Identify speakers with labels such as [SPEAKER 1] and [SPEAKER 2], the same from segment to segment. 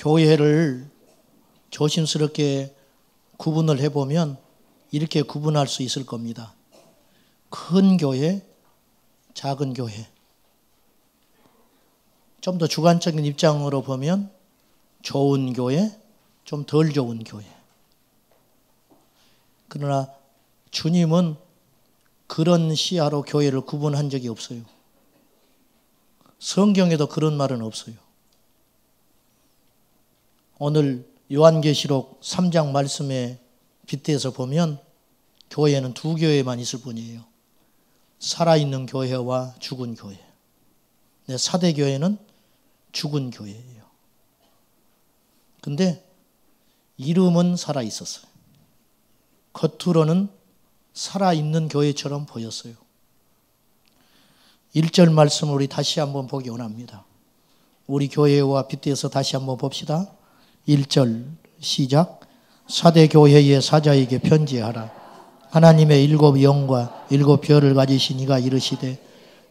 [SPEAKER 1] 교회를 조심스럽게 구분을 해보면 이렇게 구분할 수 있을 겁니다. 큰 교회, 작은 교회. 좀 더 주관적인 입장으로 보면 좋은 교회, 좀 덜 좋은 교회. 그러나 주님은 그런 시야로 교회를 구분한 적이 없어요. 성경에도 그런 말은 없어요. 오늘 요한계시록 3장 말씀에 빗대서 보면 교회는 두 교회만 있을 뿐이에요. 살아있는 교회와 죽은 교회. 사대 교회는 죽은 교회예요. 근데 이름은 살아있었어요. 겉으로는 살아있는 교회처럼 보였어요. 1절 말씀을 우리 다시 한번 보기 원합니다. 우리 교회와 빗대서 다시 한번 봅시다. 1절 시작. 사대 교회의 사자에게 편지하라. 하나님의 일곱 영과 일곱 별을 가지신 이가 이르시되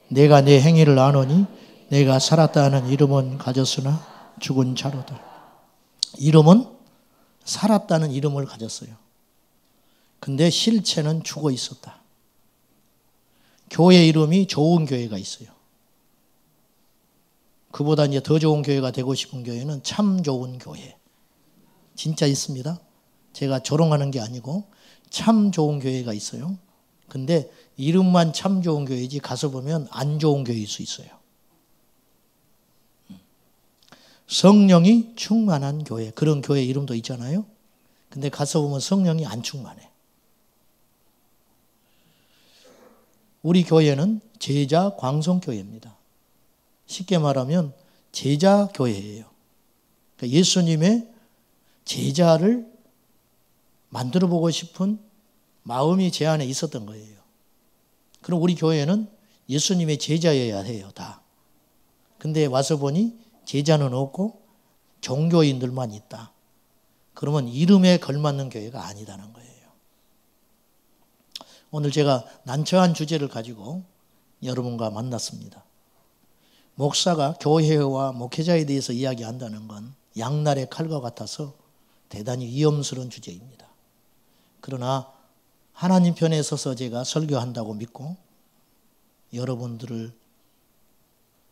[SPEAKER 1] 내가 내 행위를 아노니 내가 살았다 하는 이름은 가졌으나 죽은 자로다. 이름은 살았다는 이름을 가졌어요. 근데 실체는 죽어 있었다. 교회 이름이 좋은 교회가 있어요. 그보다 이제 더 좋은 교회가 되고 싶은 교회는 참 좋은 교회. 진짜 있습니다. 제가 조롱하는 게 아니고 참 좋은 교회가 있어요. 근데 이름만 참 좋은 교회지 가서 보면 안 좋은 교회일 수 있어요. 성령이 충만한 교회, 그런 교회 이름도 있잖아요. 근데 가서 보면 성령이 안 충만해. 우리 교회는 제자 광성교회입니다. 쉽게 말하면 제자 교회예요. 그러니까 예수님의 제자를 만들어 보고 싶은 마음이 제 안에 있었던 거예요. 그럼 우리 교회는 예수님의 제자여야 해요, 다. 근데 와서 보니 제자는 없고 종교인들만 있다. 그러면 이름에 걸맞는 교회가 아니다는 거예요. 오늘 제가 난처한 주제를 가지고 여러분과 만났습니다. 목사가 교회와 목회자에 대해서 이야기한다는 건 양날의 칼과 같아서 대단히 위험스러운 주제입니다. 그러나 하나님 편에 서서 제가 설교한다고 믿고 여러분들을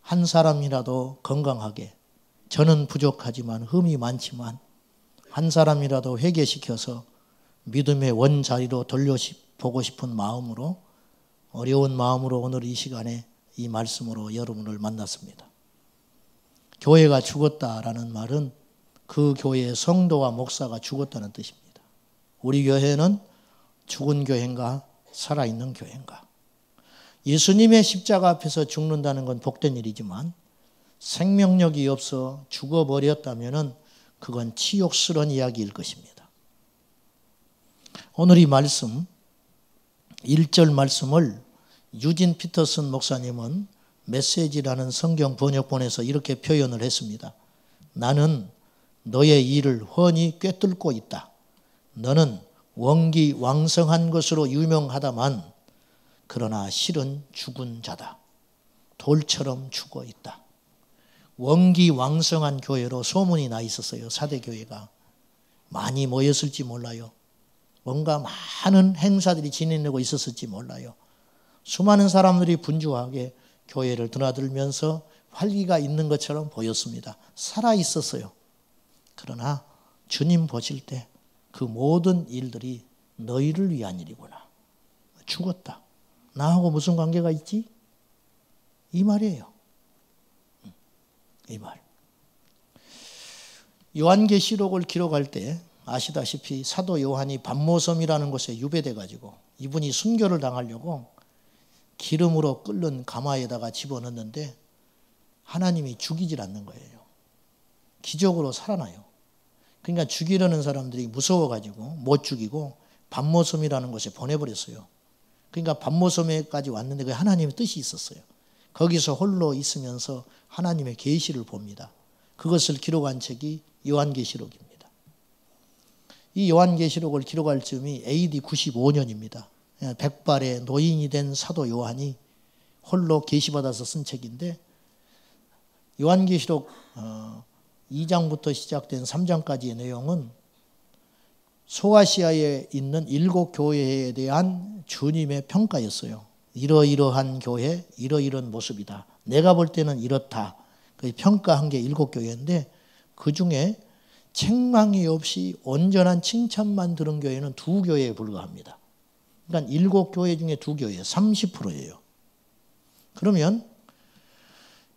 [SPEAKER 1] 한 사람이라도 건강하게, 저는 부족하지만 흠이 많지만 한 사람이라도 회개시켜서 믿음의 원자리로 돌려보고 싶은 마음으로, 어려운 마음으로 오늘 이 시간에 이 말씀으로 여러분을 만났습니다. 교회가 죽었다라는 말은 그 교회의 성도와 목사가 죽었다는 뜻입니다. 우리 교회는 죽은 교회인가 살아있는 교회인가? 예수님의 십자가 앞에서 죽는다는 건 복된 일이지만 생명력이 없어 죽어버렸다면 그건 치욕스러운 이야기일 것입니다. 오늘 이 말씀 1절 말씀을 유진 피터슨 목사님은 메시지라는 성경 번역본에서 이렇게 표현을 했습니다. 나는 너의 일을 훤히 꿰뚫고 있다. 너는 원기왕성한 것으로 유명하다만 그러나 실은 죽은 자다. 돌처럼 죽어 있다. 원기왕성한 교회로 소문이 나 있었어요. 사대교회가. 많이 모였을지 몰라요. 뭔가 많은 행사들이 진행되고 있었을지 몰라요. 수많은 사람들이 분주하게 교회를 드나들면서 활기가 있는 것처럼 보였습니다. 살아있었어요. 그러나 주님 보실 때 그 모든 일들이 너희를 위한 일이구나. 죽었다. 나하고 무슨 관계가 있지? 이 말이에요. 이 말. 요한계시록을 기록할 때 아시다시피 사도 요한이 밤모섬이라는 곳에 유배돼 가지고 이분이 순교를 당하려고 기름으로 끓는 가마에다가 집어넣는데 하나님이 죽이질 않는 거예요. 기적으로 살아나요. 그러니까 죽이려는 사람들이 무서워가지고 못 죽이고 밤모섬이라는 곳에 보내버렸어요. 그러니까 밤모섬에까지 왔는데 그게 하나님의 뜻이 있었어요. 거기서 홀로 있으면서 하나님의 계시를 봅니다. 그것을 기록한 책이 요한계시록입니다. 이 요한계시록을 기록할 즈음이 AD 95년입니다. 백발의 노인이 된 사도 요한이 홀로 계시받아서 쓴 책인데 요한계시록 2장부터 시작된 3장까지의 내용은 소아시아에 있는 7교회에 대한 주님의 평가였어요. 이러이러한 교회, 이러이러한 모습이다. 내가 볼 때는 이렇다. 평가한 게 7교회인데 그 중에 책망이 없이 온전한 칭찬만 들은 교회는 2교회에 불과합니다. 그러니까 7교회 중에 2교회, 30%예요. 그러면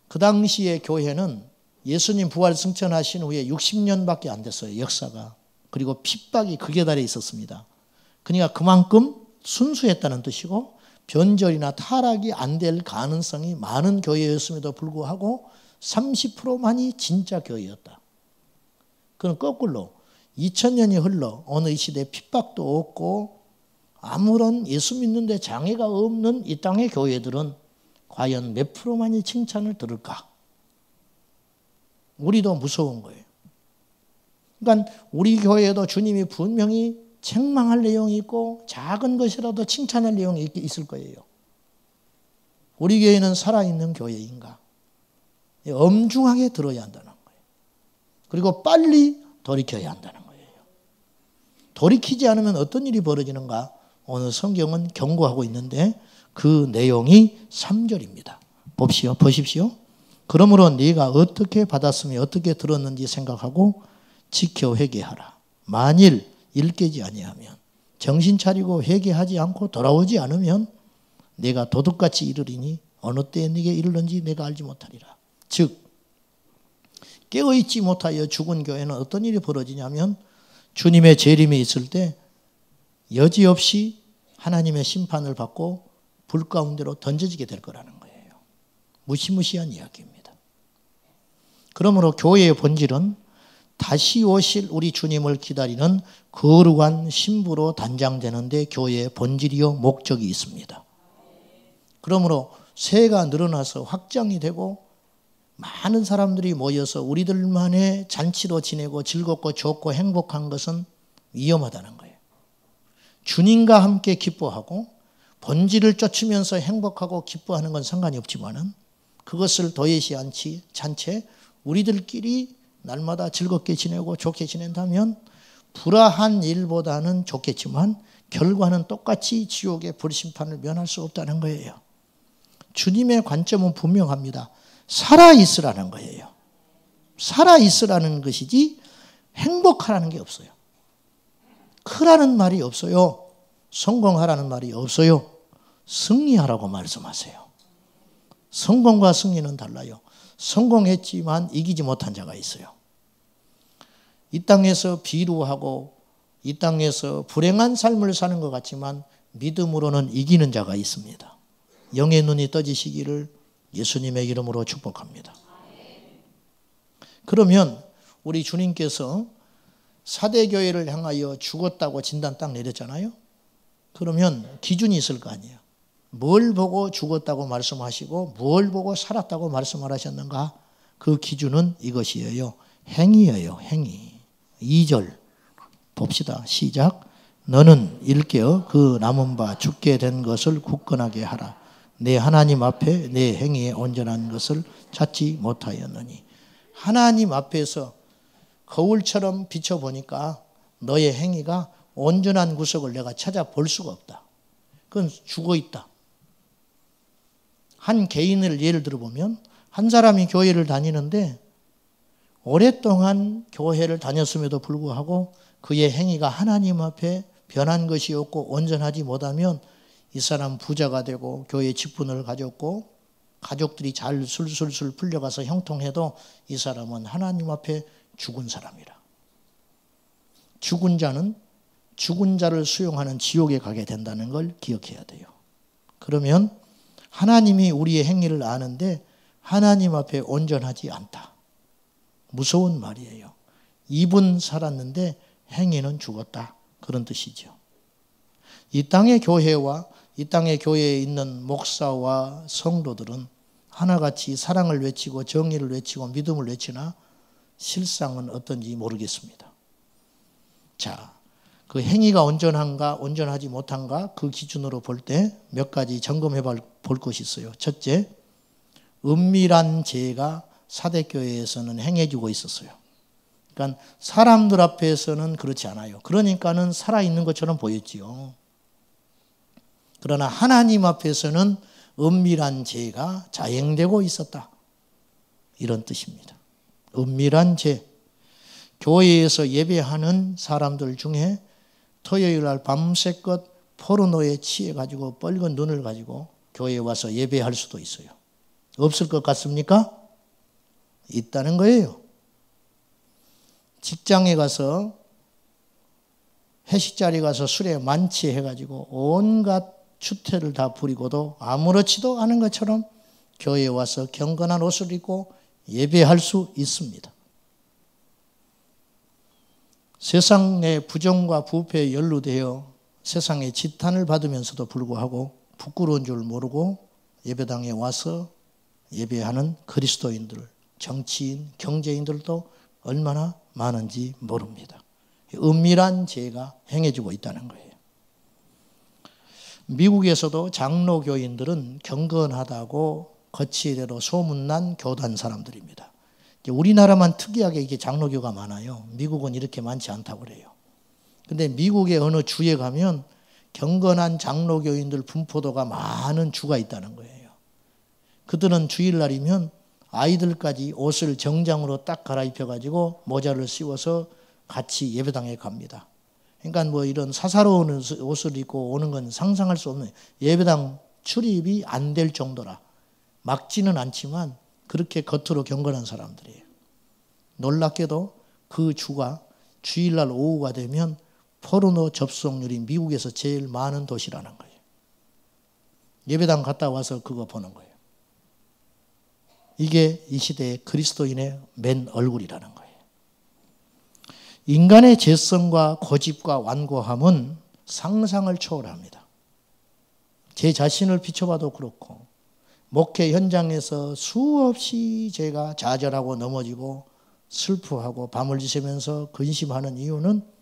[SPEAKER 1] 그 당시의 교회는 예수님 부활 승천하신 후에 60년밖에 안 됐어요. 역사가. 그리고 핍박이 극에 달해 있었습니다. 그러니까 그만큼 순수했다는 뜻이고 변절이나 타락이 안 될 가능성이 많은 교회였음에도 불구하고 30%만이 진짜 교회였다. 그럼 거꾸로 2000년이 흘러 어느 이 시대에 핍박도 없고 아무런 예수 믿는데 장애가 없는 이 땅의 교회들은 과연 몇 프로만이 칭찬을 들을까? 우리도 무서운 거예요. 그러니까 우리 교회에도 주님이 분명히 책망할 내용이 있고 작은 것이라도 칭찬할 내용이 있을 거예요. 우리 교회는 살아있는 교회인가? 엄중하게 들어야 한다는 거예요. 그리고 빨리 돌이켜야 한다는 거예요. 돌이키지 않으면 어떤 일이 벌어지는가? 오늘 성경은 경고하고 있는데 그 내용이 3절입니다. 보십시오. 그러므로 네가 어떻게 받았으며 어떻게 들었는지 생각하고 지켜 회개하라. 만일 일깨지 아니하면 정신 차리고 회개하지 않고 돌아오지 않으면 내가 도둑같이 이르리니 어느 때에 네게 이르는지 내가 알지 못하리라. 즉 깨어있지 못하여 죽은 교회는 어떤 일이 벌어지냐면 주님의 재림이 있을 때 여지없이 하나님의 심판을 받고 불 가운데로 던져지게 될 거라는 거예요. 무시무시한 이야기입니다. 그러므로 교회의 본질은 다시 오실 우리 주님을 기다리는 거룩한 신부로 단장되는데 교회의 본질이요 목적이 있습니다. 그러므로 세가 늘어나서 확장이 되고 많은 사람들이 모여서 우리들만의 잔치로 지내고 즐겁고 좋고 행복한 것은 위험하다는 거예요. 주님과 함께 기뻐하고 본질을 쫓으면서 행복하고 기뻐하는 건 상관이 없지만은 그것을 도외시한 채 우리들끼리 날마다 즐겁게 지내고 좋게 지낸다면 불화한 일보다는 좋겠지만 결과는 똑같이 지옥의 불심판을 면할 수 없다는 거예요. 주님의 관점은 분명합니다. 살아있으라는 거예요. 살아있으라는 것이지 행복하라는 게 없어요. 크라는 말이 없어요. 성공하라는 말이 없어요. 승리하라고 말씀하세요. 성공과 승리는 달라요. 성공했지만 이기지 못한 자가 있어요. 이 땅에서 비루하고 이 땅에서 불행한 삶을 사는 것 같지만 믿음으로는 이기는 자가 있습니다. 영의 눈이 떠지시기를 예수님의 이름으로 축복합니다. 그러면 우리 주님께서 사대교회를 향하여 죽었다고 진단 딱 내렸잖아요. 그러면 기준이 있을 거 아니에요. 뭘 보고 죽었다고 말씀하시고 뭘 보고 살았다고 말씀을 하셨는가? 그 기준은 이것이에요. 행위예요. 행위. 2절 봅시다. 시작. 너는 일깨어 그 남은 바 죽게 된 것을 굳건하게 하라. 내 하나님 앞에 내 행위에 온전한 것을 찾지 못하였느니. 하나님 앞에서 거울처럼 비춰보니까 너의 행위가 온전한 구석을 내가 찾아볼 수가 없다. 그건 죽어있다. 한 개인을 예를 들어보면 한 사람이 교회를 다니는데 오랫동안 교회를 다녔음에도 불구하고 그의 행위가 하나님 앞에 변한 것이 없고 온전하지 못하면 이 사람 부자가 되고 교회 직분을 가졌고 가족들이 잘 술술술 풀려가서 형통해도 이 사람은 하나님 앞에 죽은 사람이라. 죽은 자는 죽은 자를 수용하는 지옥에 가게 된다는 걸 기억해야 돼요. 그러면 하나님이 우리의 행위를 아는데 하나님 앞에 온전하지 않다. 무서운 말이에요. 입은 살았는데 행위는 죽었다. 그런 뜻이죠. 이 땅의 교회와 이 땅의 교회에 있는 목사와 성도들은 하나같이 사랑을 외치고 정의를 외치고 믿음을 외치나 실상은 어떤지 모르겠습니다. 자, 그 행위가 온전한가 온전하지 못한가 그 기준으로 볼 때 몇 가지 점검해 볼 것이 있어요. 첫째, 은밀한 죄가 사대교회에서는 행해지고 있었어요. 그러니까 사람들 앞에서는 그렇지 않아요. 그러니까는 살아있는 것처럼 보였지요. 그러나 하나님 앞에서는 은밀한 죄가 자행되고 있었다. 이런 뜻입니다. 은밀한 죄. 교회에서 예배하는 사람들 중에 토요일 날 밤새껏 포르노에 취해가지고 빨간 눈을 가지고 교회에 와서 예배할 수도 있어요. 없을 것 같습니까? 있다는 거예요. 직장에 가서 회식 자리에 가서 술에 만취해가지고 온갖 추태를 다 부리고도 아무렇지도 않은 것처럼 교회에 와서 경건한 옷을 입고 예배할 수 있습니다. 세상의 부정과 부패에 연루되어 세상의 지탄을 받으면서도 불구하고 부끄러운 줄 모르고 예배당에 와서 예배하는 그리스도인들, 정치인, 경제인들도 얼마나 많은지 모릅니다. 은밀한 죄가 행해지고 있다는 거예요. 미국에서도 장로교인들은 경건하다고 거치대로 소문난 교단 사람들입니다. 우리나라만 특이하게 이게 장로교가 많아요. 미국은 이렇게 많지 않다고 그래요. 근데 미국의 어느 주에 가면 경건한 장로교인들 분포도가 많은 주가 있다는 거예요. 그들은 주일날이면 아이들까지 옷을 정장으로 딱 갈아입혀가지고 모자를 씌워서 같이 예배당에 갑니다. 그러니까 뭐 이런 사사로운 옷을 입고 오는 건 상상할 수 없는, 예배당 출입이 안 될 정도라. 막지는 않지만 그렇게 겉으로 경건한 사람들이에요. 놀랍게도 그 주가 주일날 오후가 되면 포르노 접속률이 미국에서 제일 많은 도시라는 거예요. 예배당 갔다 와서 그거 보는 거예요. 이게 이 시대의 그리스도인의 맨 얼굴이라는 거예요. 인간의 죄성과 고집과 완고함은 상상을 초월합니다. 제 자신을 비춰봐도 그렇고 목회 현장에서 수없이 제가 좌절하고 넘어지고 슬퍼하고 밤을 지새면서 근심하는 이유는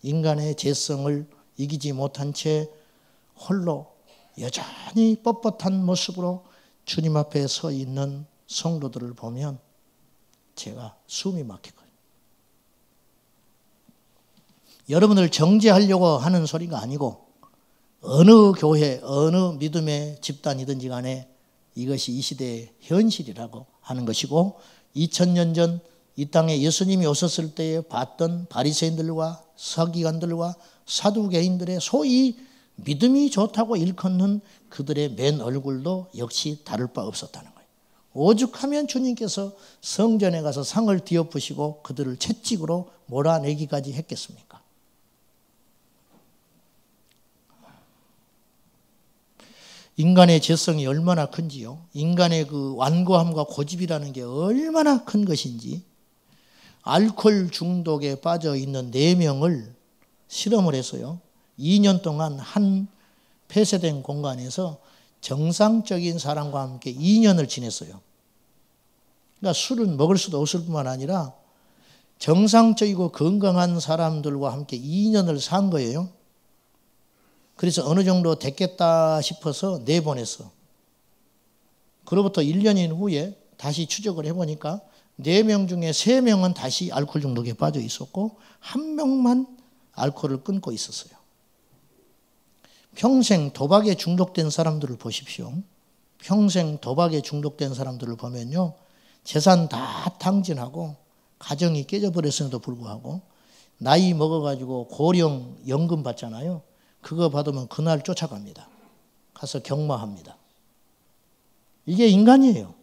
[SPEAKER 1] 인간의 죄성을 이기지 못한 채 홀로 여전히 뻣뻣한 모습으로 주님 앞에 서 있는 성도들을 보면 제가 숨이 막히거든요. 여러분을 정죄하려고 하는 소리가 아니고 어느 교회, 어느 믿음의 집단이든지 간에 이것이 이 시대의 현실이라고 하는 것이고 2000년 전 이 땅에 예수님이 오셨을 때에 봤던 바리새인들과 서기관들과 사두개인들의 소위 믿음이 좋다고 일컫는 그들의 맨 얼굴도 역시 다를 바 없었다는 거예요. 오죽하면 주님께서 성전에 가서 상을 뒤엎으시고 그들을 채찍으로 몰아내기까지 했겠습니까? 인간의 죄성이 얼마나 큰지요. 인간의 그 완고함과 고집이라는 게 얼마나 큰 것인지 알코올 중독에 빠져 있는 4명을 실험을 했어요. 2년 동안 한 폐쇄된 공간에서 정상적인 사람과 함께 2년을 지냈어요. 그러니까 술은 먹을 수도 없을 뿐만 아니라 정상적이고 건강한 사람들과 함께 2년을 산 거예요. 그래서 어느 정도 됐겠다 싶어서 내보냈어. 그로부터 1년인 후에 다시 추적을 해보니까 4명 중에 3명은 다시 알코올 중독에 빠져 있었고 1명만 알코올을 끊고 있었어요. 평생 도박에 중독된 사람들을 보십시오. 평생 도박에 중독된 사람들을 보면요. 재산 다 탕진하고 가정이 깨져버렸음에도 불구하고 나이 먹어가지고 고령 연금 받잖아요. 그거 받으면 그날 쫓아갑니다. 가서 경마합니다. 이게 인간이에요.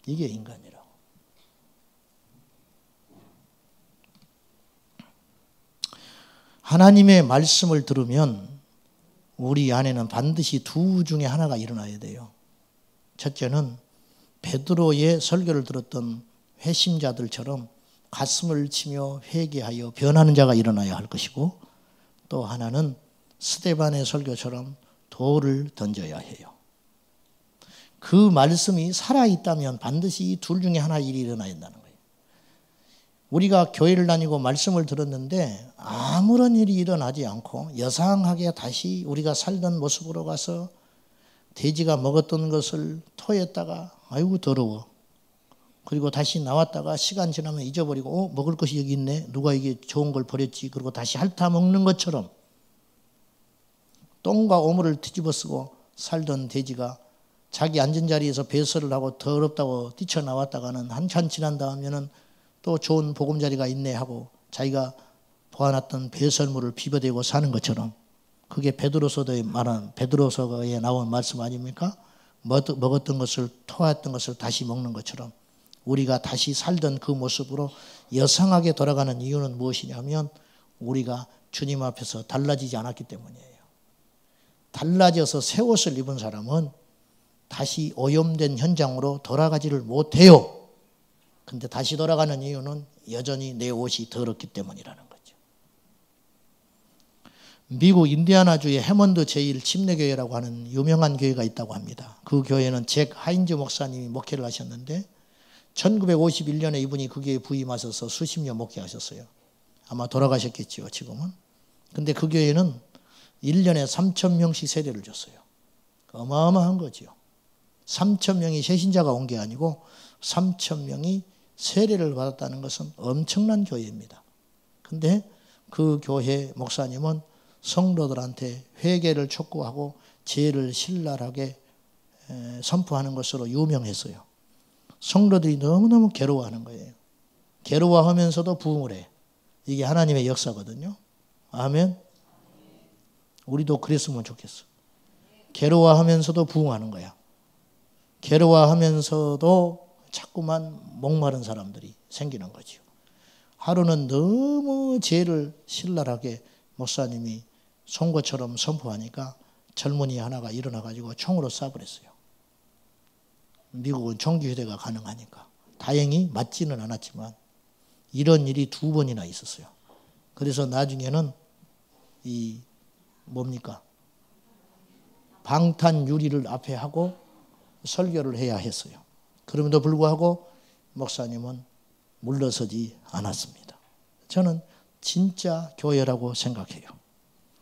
[SPEAKER 1] 이게 인간이라고. 하나님의 말씀을 들으면 우리 안에는 반드시 두 중에 하나가 일어나야 돼요. 첫째는 베드로의 설교를 들었던 회심자들처럼 가슴을 치며 회개하여 변하는 자가 일어나야 할 것이고, 또 하나는 스데반의 설교처럼 돌을 던져야 해요. 그 말씀이 살아있다면 반드시 이 둘 중에 하나 일이 일어나야 한다는 거예요. 우리가 교회를 다니고 말씀을 들었는데 아무런 일이 일어나지 않고 여상하게 다시 우리가 살던 모습으로 가서 돼지가 먹었던 것을 토했다가 아이고 더러워. 그리고 다시 나왔다가 시간 지나면 잊어버리고 먹을 것이 여기 있네. 누가 이게 좋은 걸 버렸지. 그리고 다시 핥아 먹는 것처럼 똥과 오물을 뒤집어 쓰고 살던 돼지가 자기 앉은 자리에서 배설을 하고 더럽다고 뛰쳐나왔다가는 한참 지난 다음에는 또 좋은 보금자리가 있네 하고 자기가 보아놨던 배설물을 비벼대고 사는 것처럼 그게 베드로서에 나온 말씀 아닙니까? 먹었던 것을 토했던 것을 다시 먹는 것처럼 우리가 다시 살던 그 모습으로 여상하게 돌아가는 이유는 무엇이냐면 우리가 주님 앞에서 달라지지 않았기 때문이에요. 달라져서 새 옷을 입은 사람은 다시 오염된 현장으로 돌아가지를 못해요. 근데 다시 돌아가는 이유는 여전히 내 옷이 더럽기 때문이라는 거죠. 미국 인디아나주의 해먼드 제일 침례교회라고 하는 유명한 교회가 있다고 합니다. 그 교회는 잭 하인즈 목사님이 목회를 하셨는데 1951년에 이분이 그 교회에 부임하셔서 수십 년 목회하셨어요. 아마 돌아가셨겠죠, 지금은. 근데 그 교회는 1년에 3,000명씩 세례를 줬어요. 어마어마한 거죠. 3,000명이 새신자가 온 게 아니고 3,000명이 세례를 받았다는 것은 엄청난 교회입니다. 근데 그 교회 목사님은 성도들한테 회개를 촉구하고 죄를 신랄하게 선포하는 것으로 유명했어요. 성도들이 너무너무 괴로워하는 거예요. 괴로워하면서도 부흥을 해. 이게 하나님의 역사거든요. 아멘. 우리도 그랬으면 좋겠어. 괴로워하면서도 부흥하는 거야. 괴로워하면서도 자꾸만 목마른 사람들이 생기는 거죠. 하루는 너무 죄를 신랄하게 목사님이 송곳처럼 선포하니까 젊은이 하나가 일어나가지고 총으로 쏴버렸어요. 미국은 총기휴대가 가능하니까. 다행히 맞지는 않았지만 이런 일이 2번이나 있었어요. 그래서 나중에는 방탄 유리를 앞에 하고 설교를 해야 했어요. 그럼에도 불구하고 목사님은 물러서지 않았습니다. 저는 진짜 교회라고 생각해요.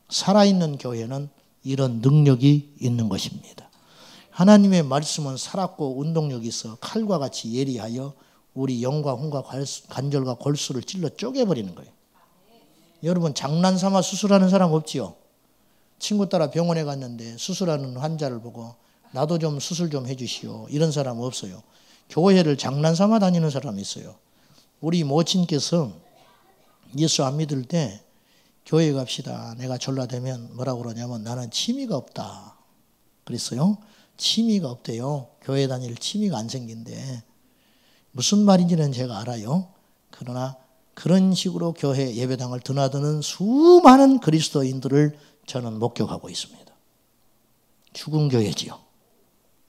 [SPEAKER 1] 살아있는 교회는 이런 능력이 있는 것입니다. 하나님의 말씀은 살았고 운동력이 있어 칼과 같이 예리하여 우리 영과 혼과 관절과 골수를 찔러 쪼개버리는 거예요. 여러분 장난삼아 수술하는 사람 없지요? 친구 따라 병원에 갔는데 수술하는 환자를 보고 나도 좀 수술 좀 해주시오. 이런 사람 없어요. 교회를 장난삼아 다니는 사람이 있어요. 우리 모친께서 예수 안 믿을 때 교회 갑시다. 내가 졸라대면 뭐라고 그러냐면 나는 취미가 없다. 그랬어요. 취미가 없대요. 교회 다닐 취미가 안 생긴대. 무슨 말인지는 제가 알아요. 그러나 그런 식으로 교회 예배당을 드나드는 수많은 그리스도인들을 저는 목격하고 있습니다. 죽은 교회지요.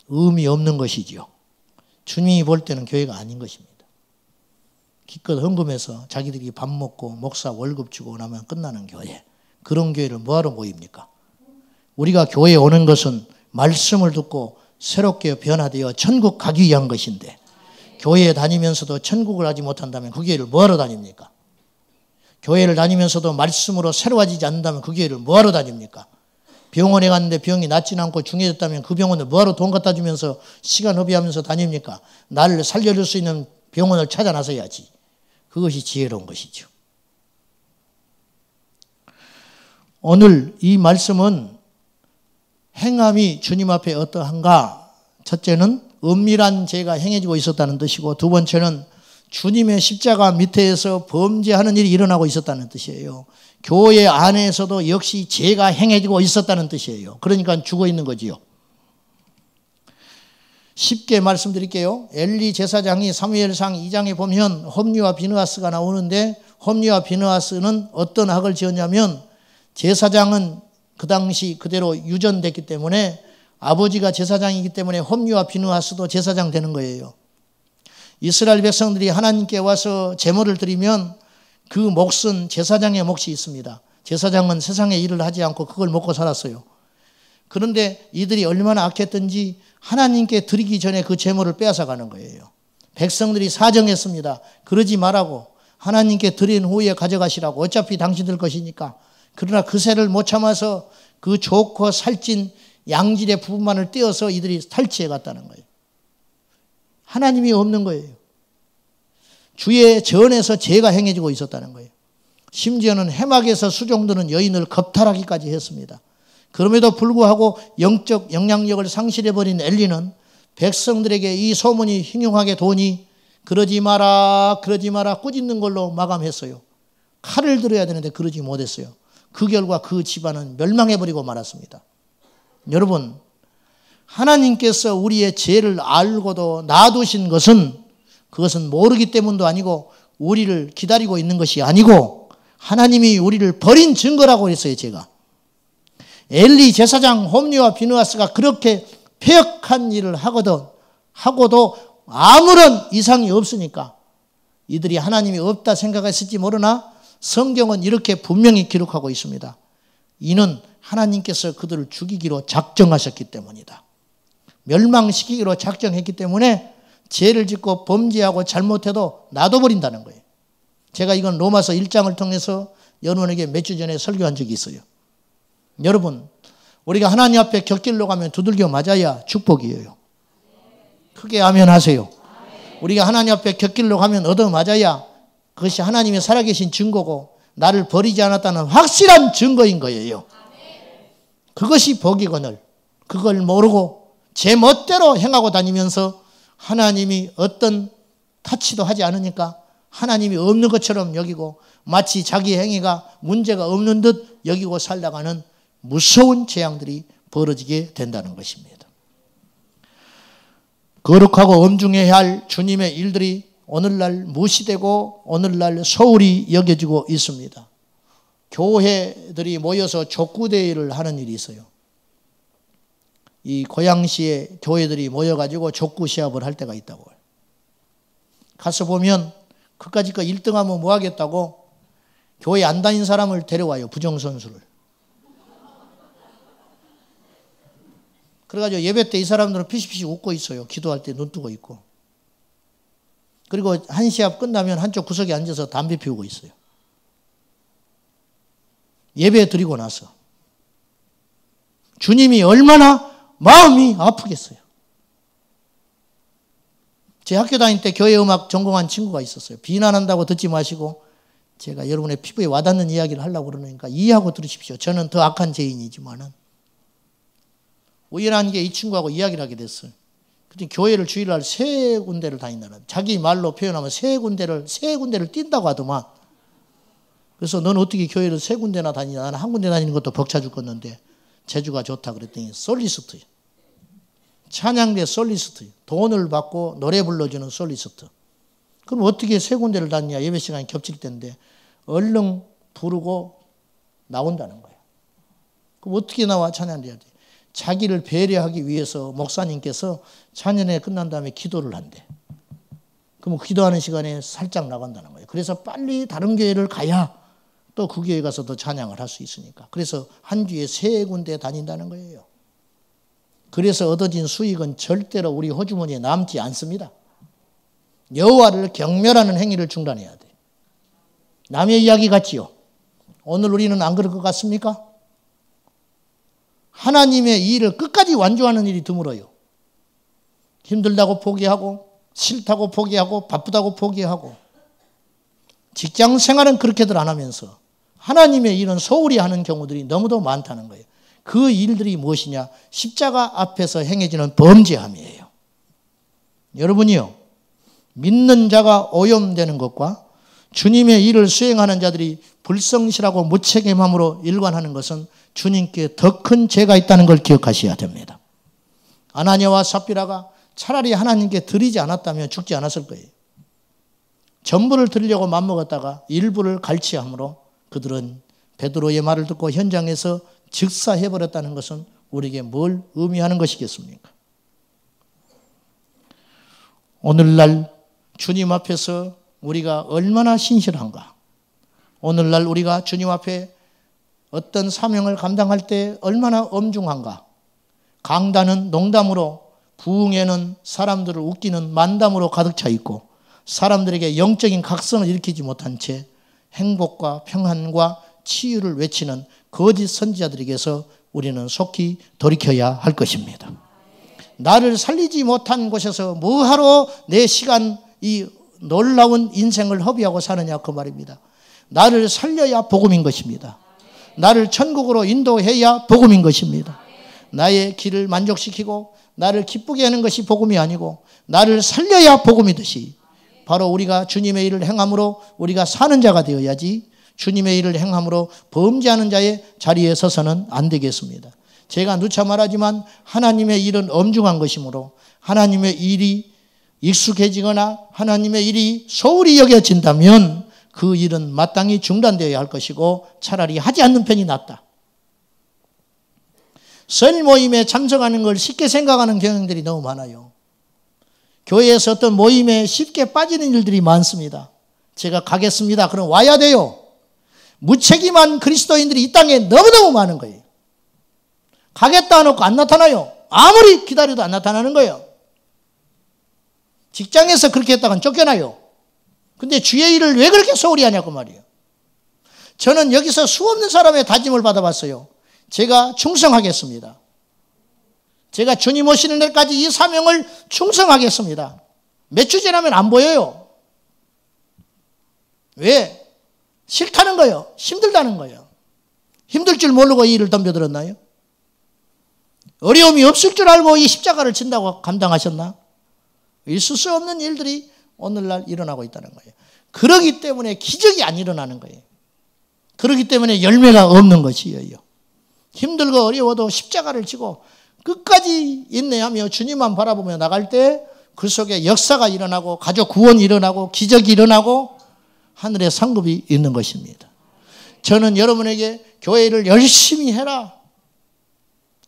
[SPEAKER 1] 의미 없는 것이지요. 주님이 볼 때는 교회가 아닌 것입니다. 기껏 헌금해서 자기들이 밥 먹고 목사 월급 주고 나면 끝나는 교회. 그런 교회를 뭐하러 모입니까? 우리가 교회에 오는 것은 말씀을 듣고 새롭게 변화되어 천국 가기 위한 것인데 교회에 다니면서도 천국을 하지 못한다면 그 교회를 뭐하러 다닙니까? 교회를 다니면서도 말씀으로 새로워지지 않는다면 그 교회를 뭐하러 다닙니까? 병원에 갔는데 병이 낫지 않고 중해졌다면 그 병원을 뭐하러 돈 갖다 주면서 시간 허비하면서 다닙니까? 나를 살려줄 수 있는 병원을 찾아 나서야지. 그것이 지혜로운 것이죠. 오늘 이 말씀은 행함이 주님 앞에 어떠한가? 첫째는 은밀한 죄가 행해지고 있었다는 뜻이고 두 번째는 주님의 십자가 밑에서 범죄하는 일이 일어나고 있었다는 뜻이에요. 교회 안에서도 역시 죄가 행해지고 있었다는 뜻이에요. 그러니까 죽어 있는 거지요. 쉽게 말씀드릴게요. 엘리 제사장이 사무엘상 2장에 보면 홈리와 비느하스가 나오는데 홈리와 비느하스는 어떤 악을 지었냐면 제사장은 그 당시 그대로 유전됐기 때문에 아버지가 제사장이기 때문에 홈리와 비느하스도 제사장 되는 거예요. 이스라엘 백성들이 하나님께 와서 제물을 드리면 그 몫은 제사장의 몫이 있습니다. 제사장은 세상의 일을 하지 않고 그걸 먹고 살았어요. 그런데 이들이 얼마나 악했든지 하나님께 드리기 전에 그 제물을 빼앗아가는 거예요. 백성들이 사정했습니다. 그러지 말라고 하나님께 드린 후에 가져가시라고 어차피 당신들 것이니까. 그러나 그 새를 못 참아서 그 좋고 살찐 양질의 부분만을 떼어서 이들이 탈취해 갔다는 거예요. 하나님이 없는 거예요. 주의 전에서 죄가 행해지고 있었다는 거예요. 심지어는 해막에서 수종드는 여인을 겁탈하기까지 했습니다. 그럼에도 불구하고 영적 영향력을 상실해버린 엘리는 백성들에게 이 소문이 흉흉하게 도니 그러지 마라 꾸짖는 걸로 마감했어요. 칼을 들어야 되는데 그러지 못했어요. 그 결과 그 집안은 멸망해버리고 말았습니다. 여러분, 하나님께서 우리의 죄를 알고도 놔두신 것은 그것은 모르기 때문도 아니고 우리를 기다리고 있는 것이 아니고 하나님이 우리를 버린 증거라고 했어요. 제가 엘리 제사장 홈리와 비느하스가 그렇게 폐역한 일을 하고도 아무런 이상이 없으니까 이들이 하나님이 없다 생각했을지 모르나 성경은 이렇게 분명히 기록하고 있습니다. 이는 하나님께서 그들을 죽이기로 작정하셨기 때문이다. 멸망시키기로 작정했기 때문에 죄를 짓고 범죄하고 잘못해도 놔둬버린다는 거예요. 제가 이건 로마서 1장을 통해서 여러분에게 몇 주 전에 설교한 적이 있어요. 여러분, 우리가 하나님 앞에 곁길로 가면 두들겨 맞아야 축복이에요. 크게 아멘 하세요. 우리가 하나님 앞에 곁길로 가면 얻어 맞아야 그것이 하나님의 살아계신 증거고 나를 버리지 않았다는 확실한 증거인 거예요. 그것이 복이거늘 그걸 모르고 제 멋대로 행하고 다니면서 하나님이 어떤 타치도 하지 않으니까 하나님이 없는 것처럼 여기고 마치 자기 행위가 문제가 없는 듯 여기고 살다가는 무서운 재앙들이 벌어지게 된다는 것입니다. 거룩하고 엄중해야 할 주님의 일들이 오늘날 무시되고 오늘날 소홀히 여겨지고 있습니다. 교회들이 모여서 족구대회를 하는 일이 있어요. 이 고양시에 교회들이 모여가지고 족구 시합을 할 때가 있다고. 가서 보면 그까짓 거 1등하면 뭐 하겠다고 교회 안 다닌 사람을 데려와요. 부정선수를. 그래가지고 예배 때 이 사람들은 피식피식 웃고 있어요. 기도할 때 눈 뜨고 있고. 그리고 한 시합 끝나면 한쪽 구석에 앉아서 담배 피우고 있어요. 예배 드리고 나서. 주님이 얼마나 마음이 아프겠어요. 제 학교 다닐 때 교회 음악 전공한 친구가 있었어요. 비난한다고 듣지 마시고 제가 여러분의 피부에 와닿는 이야기를 하려고 그러니까 이해하고 들으십시오. 저는 더 악한 죄인이지만은 우연한 게 이 친구하고 이야기를 하게 됐어요. 그때 교회를 주일날 3군데를 다닌다는, 자기 말로 표현하면 세 군데를 뛴다고 하더만. 그래서 넌 어떻게 교회를 3군데나 다니냐? 나는 한 군데 다니는 것도 벅차 죽겠는데 재주가 좋다 그랬더니 솔리스트, 찬양대 솔리스트, 돈을 받고 노래 불러주는 솔리스트. 그럼 어떻게 3군데를 다니냐? 예배 시간이 겹칠 텐데 얼른 부르고 나온다는 거예요. 그럼 어떻게 나와? 찬양돼야 돼. 자기를 배려하기 위해서 목사님께서 찬양회 끝난 다음에 기도를 한대. 그럼 기도하는 시간에 살짝 나간다는 거예요. 그래서 빨리 다른 교회를 가야 또 그 교회 가서 더 찬양을 할 수 있으니까. 그래서 한 주에 3군데 다닌다는 거예요. 그래서 얻어진 수익은 절대로 우리 호주머니에 남지 않습니다. 여호와를 경멸하는 행위를 중단해야 돼. 남의 이야기 같지요. 오늘 우리는 안 그럴 것 같습니까? 하나님의 일을 끝까지 완주하는 일이 드물어요. 힘들다고 포기하고 싫다고 포기하고 바쁘다고 포기하고 직장 생활은 그렇게들 안 하면서 하나님의 일은 소홀히 하는 경우들이 너무도 많다는 거예요. 그 일들이 무엇이냐? 십자가 앞에서 행해지는 범죄함이에요. 여러분이요, 믿는 자가 오염되는 것과 주님의 일을 수행하는 자들이 불성실하고 무책임함으로 일관하는 것은 주님께 더 큰 죄가 있다는 걸 기억하셔야 됩니다. 아나니아와 삽비라가 차라리 하나님께 드리지 않았다면 죽지 않았을 거예요. 전부를 드리려고 맘먹었다가 일부를 갈취함으로 그들은 베드로의 말을 듣고 현장에서 즉사해버렸다는 것은 우리에게 뭘 의미하는 것이겠습니까? 오늘날 주님 앞에서 우리가 얼마나 신실한가? 오늘날 우리가 주님 앞에 어떤 사명을 감당할 때 얼마나 엄중한가? 강단은 농담으로, 부흥회는 사람들을 웃기는 만담으로 가득 차 있고 사람들에게 영적인 각성을 일으키지 못한 채 행복과 평안과 치유를 외치는 거짓 선지자들에게서 우리는 속히 돌이켜야 할 것입니다. 나를 살리지 못한 곳에서 뭐하러 내 시간, 이 놀라운 인생을 허비하고 사느냐 그 말입니다. 나를 살려야 복음인 것입니다. 나를 천국으로 인도해야 복음인 것입니다. 나의 길을 만족시키고 나를 기쁘게 하는 것이 복음이 아니고 나를 살려야 복음이듯이 바로 우리가 주님의 일을 행함으로 우리가 사는 자가 되어야지 주님의 일을 행함으로 범죄하는 자의 자리에 서서는 안 되겠습니다. 제가 누차 말하지만 하나님의 일은 엄중한 것이므로 하나님의 일이 익숙해지거나 하나님의 일이 소홀히 여겨진다면 그 일은 마땅히 중단되어야 할 것이고 차라리 하지 않는 편이 낫다. 설 모임에 참석하는 걸 쉽게 생각하는 경향들이 너무 많아요. 교회에서 어떤 모임에 쉽게 빠지는 일들이 많습니다. 제가 가겠습니다. 그럼 와야 돼요. 무책임한 그리스도인들이 이 땅에 너무너무 많은 거예요. 가겠다 해놓고 안 나타나요. 아무리 기다려도 안 나타나는 거예요. 직장에서 그렇게 했다간 쫓겨나요. 근데 주의 일을 왜 그렇게 소홀히 하냐고 말이에요. 저는 여기서 수없는 사람의 다짐을 받아봤어요. 제가 충성하겠습니다. 제가 주님 오시는 날까지 이 사명을 충성하겠습니다. 몇 주 지나면 안 보여요. 왜? 싫다는 거예요. 힘들다는 거예요. 힘들 줄 모르고 이 일을 덤벼들었나요? 어려움이 없을 줄 알고 이 십자가를 진다고 감당하셨나? 있을 수 없는 일들이 오늘날 일어나고 있다는 거예요. 그러기 때문에 기적이 안 일어나는 거예요. 그러기 때문에 열매가 없는 것이에요. 힘들고 어려워도 십자가를 지고 끝까지 인내하며 주님만 바라보며 나갈 때 그 속에 역사가 일어나고 가족 구원이 일어나고 기적이 일어나고 하늘의 상급이 있는 것입니다. 저는 여러분에게 교회를 열심히 해라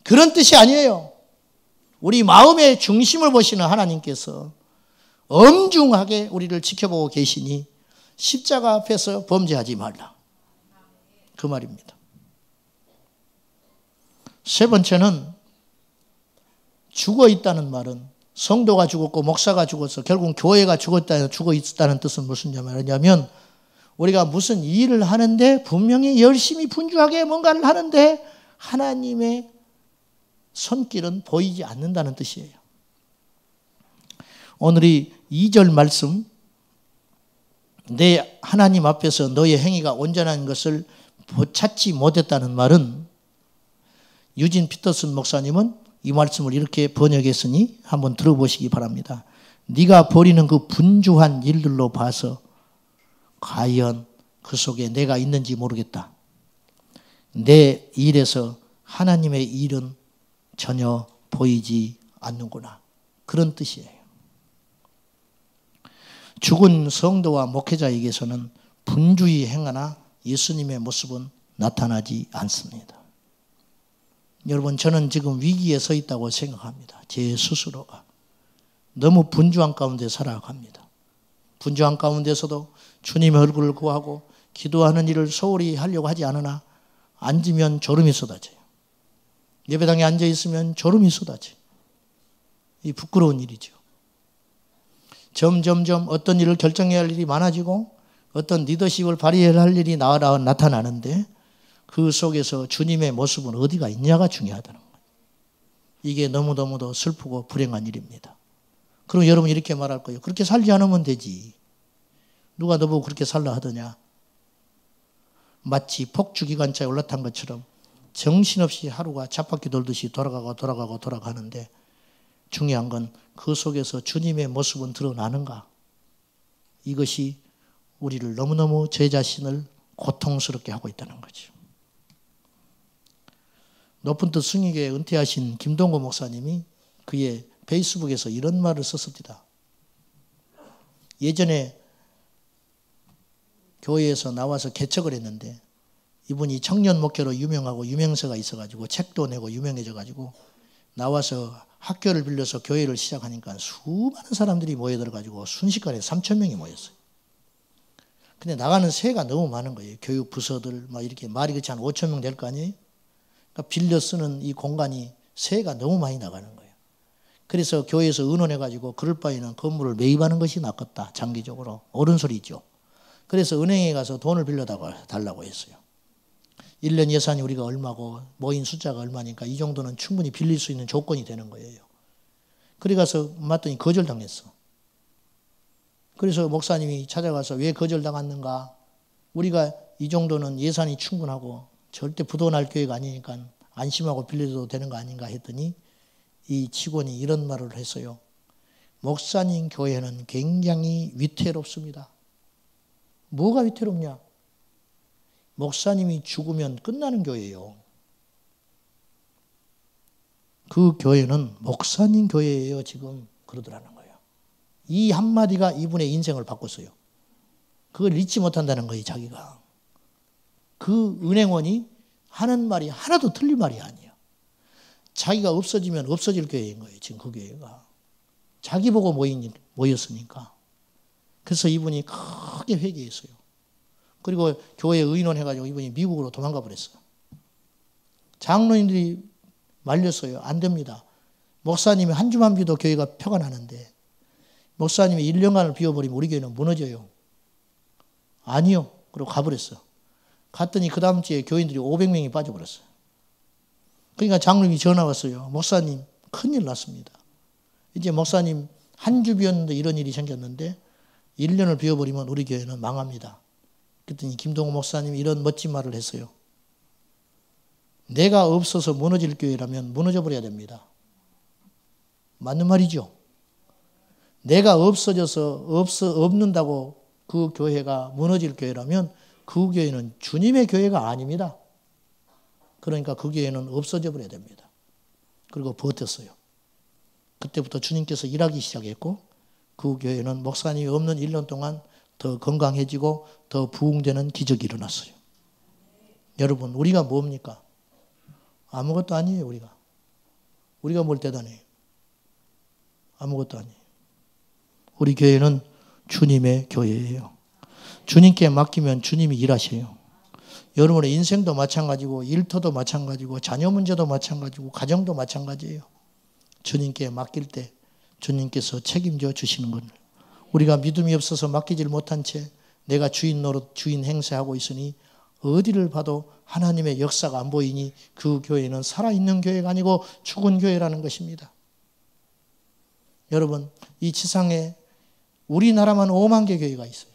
[SPEAKER 1] 그런 뜻이 아니에요. 우리 마음의 중심을 보시는 하나님께서 엄중하게 우리를 지켜보고 계시니 십자가 앞에서 범죄하지 말라. 그 말입니다. 세 번째는 죽어 있다는 말은 성도가 죽었고 목사가 죽어서 결국 교회가 죽어 있다는 뜻은 무슨 말이냐면 우리가 무슨 일을 하는데 분명히 열심히 분주하게 뭔가를 하는데 하나님의 손길은 보이지 않는다는 뜻이에요. 오늘 이 2절 말씀 내 하나님 앞에서 너의 행위가 온전한 것을 찾지 못했다는 말은 유진 피터슨 목사님은 이 말씀을 이렇게 번역했으니 한번 들어보시기 바랍니다. 네가 벌이는 그 분주한 일들로 봐서 과연 그 속에 내가 있는지 모르겠다. 내 일에서 하나님의 일은 전혀 보이지 않는구나. 그런 뜻이에요. 죽은 성도와 목회자에게서는 분주히 행하나 예수님의 모습은 나타나지 않습니다. 여러분 저는 지금 위기에 서 있다고 생각합니다. 제 스스로가. 너무 분주한 가운데 살아갑니다. 분주한 가운데서도 주님의 얼굴을 구하고 기도하는 일을 소홀히 하려고 하지 않으나 앉으면 졸음이 쏟아져요. 예배당에 앉아있으면 졸음이 쏟아져요. 이 부끄러운 일이죠. 점점점 어떤 일을 결정해야 할 일이 많아지고 어떤 리더십을 발휘해야 할 일이 나타나는데 그 속에서 주님의 모습은 어디가 있냐가 중요하다는 거예요. 이게 너무너무도 슬프고 불행한 일입니다. 그럼 여러분 이렇게 말할 거예요. 그렇게 살지 않으면 되지. 누가 너보고 그렇게 살라 하더냐. 마치 폭주기관차에 올라탄 것처럼 정신없이 하루가 쳇바퀴 돌듯이 돌아가는데 중요한 건 그 속에서 주님의 모습은 드러나는가. 이것이 우리를 너무너무 제 자신을 고통스럽게 하고 있다는 거죠. 높은 뜻 승익에 은퇴하신 김동고 목사님이 그의 페이스북에서 이런 말을 썼습니다. 예전에 교회에서 나와서 개척을 했는데 이분이 청년 목회로 유명하고 유명세가 있어가지고 책도 내고 유명해져가지고 나와서 학교를 빌려서 교회를 시작하니까 수많은 사람들이 모여들어가지고 순식간에 3,000명이 모였어요. 근데 나가는 세가 너무 많은 거예요. 교육 부서들 막 이렇게 말이 그렇지 한 5,000명 될 거 아니에요? 그러니까 빌려 쓰는 이 공간이 세가 너무 많이 나가는 거예요. 그래서 교회에서 의논해가지고 그럴 바에는 건물을 매입하는 것이 낫겠다. 장기적으로. 옳은 소리죠. 그래서 은행에 가서 돈을 빌려달라고 했어요. 1년 예산이 우리가 얼마고 모인 숫자가 얼마니까 이 정도는 충분히 빌릴 수 있는 조건이 되는 거예요. 그래 가서 맞더니 거절당했어. 그래서 목사님이 찾아가서 왜 거절당했는가? 우리가 이 정도는 예산이 충분하고 절대 부도날 교회가 아니니까 안심하고 빌려도 되는 거 아닌가 했더니 이 직원이 이런 말을 했어요. 목사님 교회는 굉장히 위태롭습니다. 뭐가 위태롭냐? 목사님이 죽으면 끝나는 교회예요. 그 교회는 목사님 교회예요. 지금 그러더라는 거예요. 이 한마디가 이분의 인생을 바꿨어요. 그걸 잊지 못한다는 거예요. 자기가. 그 은행원이 하는 말이 하나도 틀린 말이 아니에요. 자기가 없어지면 없어질 교회인 거예요. 지금 그 교회가. 자기 보고 모였으니까. 그래서 이분이 크게 회개했어요. 그리고 교회에 의논해가지고 이분이 미국으로 도망가 버렸어요. 장로님들이 말렸어요. 안 됩니다. 목사님이 한 주만 비도 교회가 표가 나는데 목사님이 1년간을 비워버리면 우리 교회는 무너져요. 아니요. 그리고 가버렸어. 갔더니 그 다음 주에 교인들이 500명이 빠져버렸어요. 그러니까 장로님이 전화 왔어요. 목사님 큰일 났습니다. 이제 목사님 한 주 비웠는데 이런 일이 생겼는데 1년을 비워버리면 우리 교회는 망합니다. 그랬더니 김동호 목사님이 이런 멋진 말을 했어요. 내가 없어서 무너질 교회라면 무너져 버려야 됩니다. 맞는 말이죠. 내가 없어져서 없는다고 그 교회가 무너질 교회라면 그 교회는 주님의 교회가 아닙니다. 그러니까 그 교회는 없어져 버려야 됩니다. 그리고 버텼어요. 그때부터 주님께서 일하기 시작했고 그 교회는 목사님이 없는 1년 동안 더 건강해지고 더 부흥되는 기적이 일어났어요. 여러분 우리가 뭡니까? 아무것도 아니에요. 우리가 뭘 대단해요? 아무것도 아니에요. 우리 교회는 주님의 교회예요. 주님께 맡기면 주님이 일하셔요. 여러분의 인생도 마찬가지고 일터도 마찬가지고 자녀 문제도 마찬가지고 가정도 마찬가지예요. 주님께 맡길 때 주님께서 책임져 주시는 것. 우리가 믿음이 없어서 맡기질 못한 채 내가 주인 노릇 주인 행세하고 있으니 어디를 봐도 하나님의 역사가 안 보이니 그 교회는 살아있는 교회가 아니고 죽은 교회라는 것입니다. 여러분 이 지상에 우리나라만 5만 개 교회가 있어요.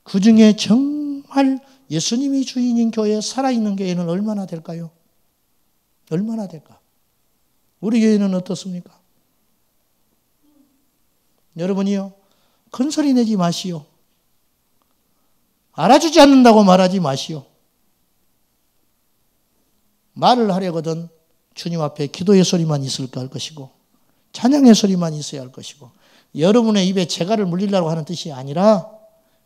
[SPEAKER 1] 그중에 정말 예수님이 주인인 교회, 살아있는 교회는 얼마나 될까요? 얼마나 될까? 우리 교회는 어떻습니까? 여러분이요, 큰 소리 내지 마시오. 알아주지 않는다고 말하지 마시오. 말을 하려거든 주님 앞에 기도의 소리만 있을 것이고 찬양의 소리만 있어야 할 것이고 여러분의 입에 재갈을 물리려고 하는 뜻이 아니라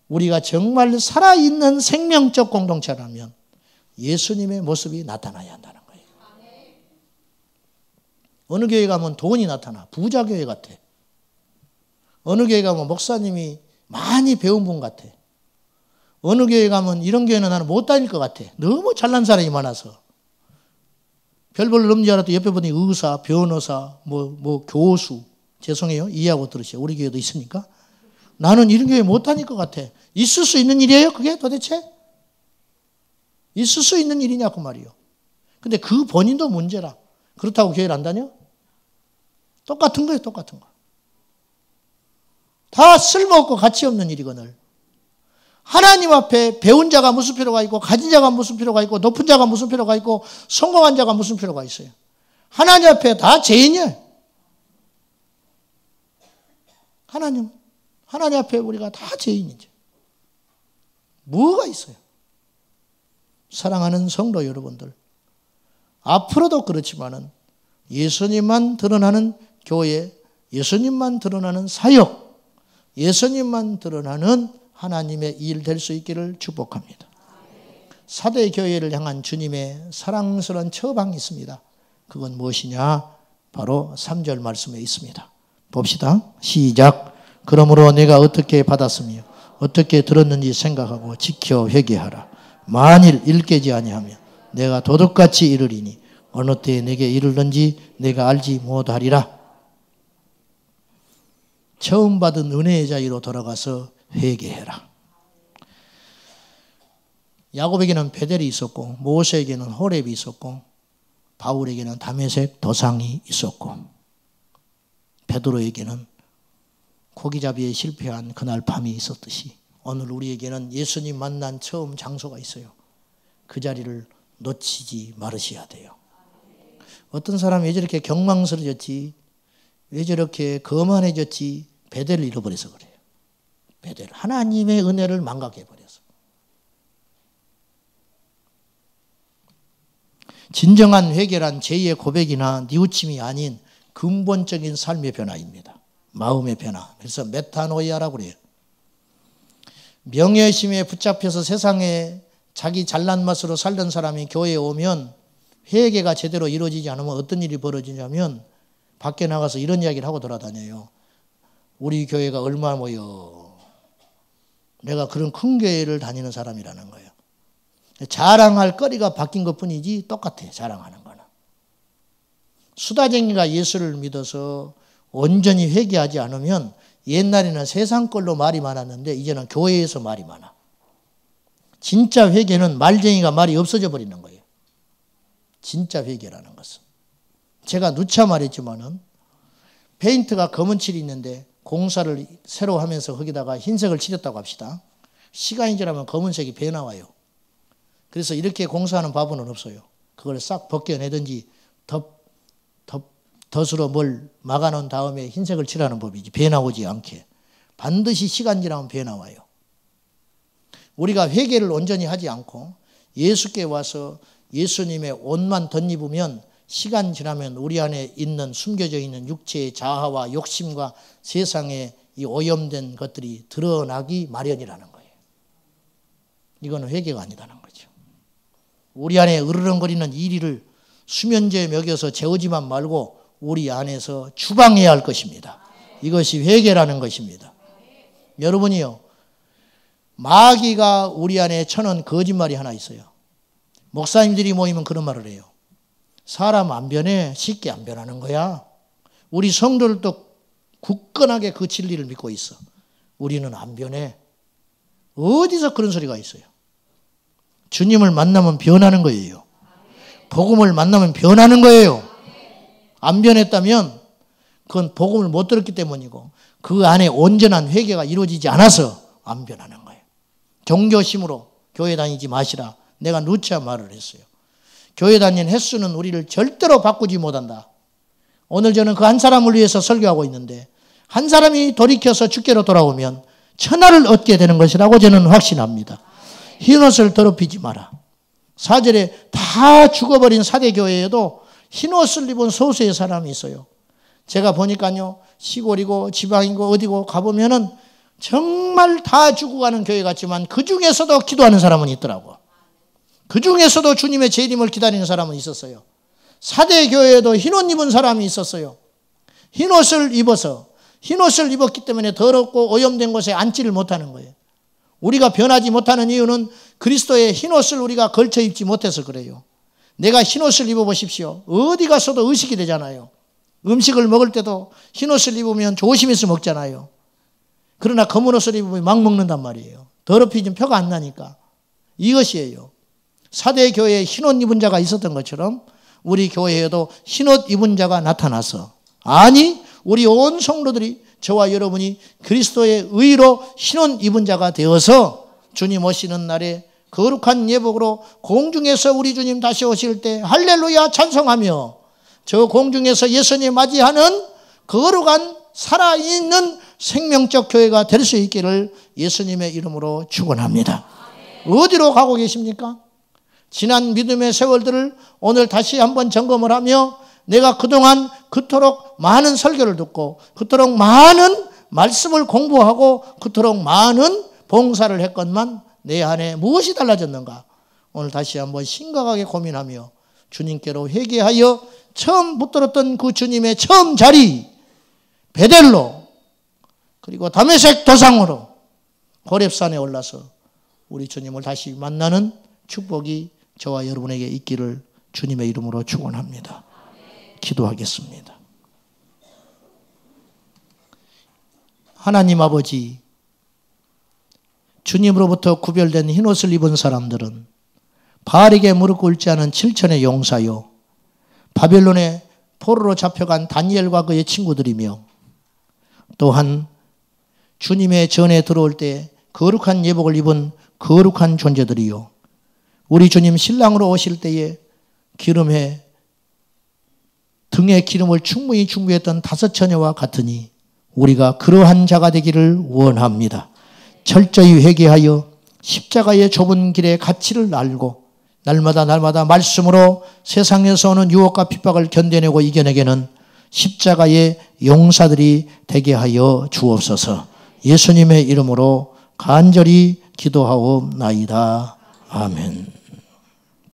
[SPEAKER 1] 우리가 정말 살아있는 생명적 공동체라면 예수님의 모습이 나타나야 한다는 거예요. 어느 교회 가면 돈이 나타나. 부자 교회 같아. 어느 교회 가면 목사님이 많이 배운 분 같아. 어느 교회 가면 이런 교회는 나는 못 다닐 것 같아. 너무 잘난 사람이 많아서. 별 볼 없는 줄 알았더니 옆에 보니 의사, 변호사, 교수. 죄송해요. 이해하고 들으세요. 우리 교회도 있으니까. 나는 이런 교회 못 다닐 것 같아. 있을 수 있는 일이에요? 그게 도대체? 있을 수 있는 일이냐고 말이요. 근데 그 본인도 문제라. 그렇다고 교회를 안 다녀? 똑같은 거예요. 똑같은 거. 다 쓸모없고 가치없는 일이거늘. 하나님 앞에 배운 자가 무슨 필요가 있고 가진 자가 무슨 필요가 있고 높은 자가 무슨 필요가 있고 성공한 자가 무슨 필요가 있어요. 하나님 앞에 다 죄인이에요. 하나님 앞에 우리가 다 죄인이죠. 뭐가 있어요? 사랑하는 성도 여러분들, 앞으로도 그렇지만은 예수님만 드러나는 교회, 예수님만 드러나는 사역, 예수님만 드러나는 하나님의 일 될 수 있기를 축복합니다. 사대 교회를 향한 주님의 사랑스러운 처방이 있습니다. 그건 무엇이냐? 바로 3절 말씀에 있습니다. 봅시다. 시작. 그러므로 내가 어떻게 받았으며 어떻게 들었는지 생각하고 지켜 회개하라. 만일 일깨지 아니하면 내가 도둑같이 이르리니 어느 때에 내게 이르는지 내가 알지 못하리라. 처음 받은 은혜의 자리로 돌아가서 회개해라. 야곱에게는 베델이 있었고 모세에게는 호렙이 있었고 바울에게는 다메섹 도상이 있었고 베드로에게는 고기잡이에 실패한 그날 밤이 있었듯이 오늘 우리에게는 예수님 만난 처음 장소가 있어요. 그 자리를 놓치지 말으셔야 돼요. 어떤 사람이 왜 저렇게 경망스러졌지, 왜 저렇게 거만해졌지, 베델을 잃어버려서 그래요. 베델, 하나님의 은혜를 망각해버려서. 진정한 회개란 죄의 고백이나 뉘우침이 아닌 근본적인 삶의 변화입니다. 마음의 변화. 그래서 메타노이아라고 그래요. 명예심에 붙잡혀서 세상에 자기 잘난 맛으로 살던 사람이 교회에 오면 회개가 제대로 이루어지지 않으면 어떤 일이 벌어지냐면 밖에 나가서 이런 이야기를 하고 돌아다녀요. 우리 교회가 얼마 모여. 내가 그런 큰 교회를 다니는 사람이라는 거예요. 자랑할 거리가 바뀐 것뿐이지 똑같아요. 자랑하는 거는. 수다쟁이가 예수를 믿어서 온전히 회개하지 않으면 옛날에는 세상 걸로 말이 많았는데 이제는 교회에서 말이 많아. 진짜 회개는 말쟁이가 말이 없어져 버리는 거예요. 진짜 회개라는 것은. 제가 누차 말했지만은 페인트가 검은 칠이 있는데 공사를 새로 하면서 거기다가 흰색을 칠했다고 합시다. 시간이 지나면 검은색이 배나와요. 그래서 이렇게 공사하는 바보는 없어요. 그걸 싹 벗겨내든지 덫으로 뭘 막아놓은 다음에 흰색을 칠하는 법이지. 배나오지 않게. 반드시 시간 지나면 배나와요. 우리가 회개를 온전히 하지 않고 예수께 와서 예수님의 옷만 덧입으면 시간 지나면 우리 안에 있는 숨겨져 있는 육체의 자아와 욕심과 세상의 이 오염된 것들이 드러나기 마련이라는 거예요. 이거는 회개가 아니다는 거죠. 우리 안에 으르렁거리는 이리를 수면제에 먹여서 재우지만 말고 우리 안에서 추방해야 할 것입니다. 이것이 회개라는 것입니다. 여러분이요, 마귀가 우리 안에 쳐놓은 거짓말이 하나 있어요. 목사님들이 모이면 그런 말을 해요. 사람 안 변해. 쉽게 안 변하는 거야. 우리 성도들도 굳건하게 그 진리를 믿고 있어. 우리는 안 변해. 어디서 그런 소리가 있어요? 주님을 만나면 변하는 거예요. 복음을 만나면 변하는 거예요. 안 변했다면 그건 복음을 못 들었기 때문이고 그 안에 온전한 회개가 이루어지지 않아서 안 변하는 거예요. 종교심으로 교회 다니지 마시라. 내가 누차 말을 했어요. 교회 다니는 횟수는 우리를 절대로 바꾸지 못한다. 오늘 저는 그 한 사람을 위해서 설교하고 있는데 한 사람이 돌이켜서 주께로 돌아오면 천하를 얻게 되는 것이라고 저는 확신합니다. 흰옷을 더럽히지 마라. 4절에 다 죽어버린 사대교회에도 흰옷을 입은 소수의 사람이 있어요. 제가 보니까요, 시골이고 지방이고 어디고 가보면은 정말 다 죽어가는 교회 같지만 그 중에서도 기도하는 사람은 있더라고. 그 중에서도 주님의 재림을 기다리는 사람은 있었어요. 사대교회에도 흰옷 입은 사람이 있었어요. 흰옷을 입었기 때문에 더럽고 오염된 곳에 앉지를 못하는 거예요. 우리가 변하지 못하는 이유는 그리스도의 흰옷을 우리가 걸쳐 입지 못해서 그래요. 내가 흰옷을 입어보십시오. 어디 가서도 의식이 되잖아요. 음식을 먹을 때도 흰옷을 입으면 조심해서 먹잖아요. 그러나 검은 옷을 입으면 막 먹는단 말이에요. 더럽히면 표가 안 나니까. 이것이에요. 사대교회에 흰옷 입은 자가 있었던 것처럼 우리 교회에도 흰옷 입은 자가 나타나서, 아니 우리 온 성도들이, 저와 여러분이 그리스도의 의로 흰옷 입은 자가 되어서 주님 오시는 날에 거룩한 예복으로 공중에서 우리 주님 다시 오실 때 할렐루야 찬송하며 저 공중에서 예수님 맞이하는 거룩한 살아있는 생명적 교회가 될 수 있기를 예수님의 이름으로 축원합니다. 어디로 가고 계십니까? 지난 믿음의 세월들을 오늘 다시 한번 점검을 하며 내가 그동안 그토록 많은 설교를 듣고 그토록 많은 말씀을 공부하고 그토록 많은 봉사를 했건만 내 안에 무엇이 달라졌는가? 오늘 다시 한번 심각하게 고민하며 주님께로 회개하여 처음 붙들었던 그 주님의 처음 자리 베델로, 그리고 다메섹 도상으로 호렙산에 올라서 우리 주님을 다시 만나는 축복이 저와 여러분에게 있기를 주님의 이름으로 축원합니다. 기도하겠습니다. 하나님 아버지, 주님으로부터 구별된 흰옷을 입은 사람들은 바알에게 무릎 꿇지 않은 7천의 용사요, 바벨론의 포로로 잡혀간 다니엘과 그의 친구들이며, 또한 주님의 전에 들어올 때 거룩한 예복을 입은 거룩한 존재들이요. 우리 주님 신랑으로 오실 때에 기름에 등에 기름을 충분히 준비했던 5 처녀와 같으니 우리가 그러한 자가 되기를 원합니다. 철저히 회개하여 십자가의 좁은 길의 가치를 알고 날마다 말씀으로 세상에서 오는 유혹과 핍박을 견뎌내고 이겨내게는 십자가의 용사들이 되게 하여 주옵소서. 예수님의 이름으로 간절히 기도하옵나이다. 아멘.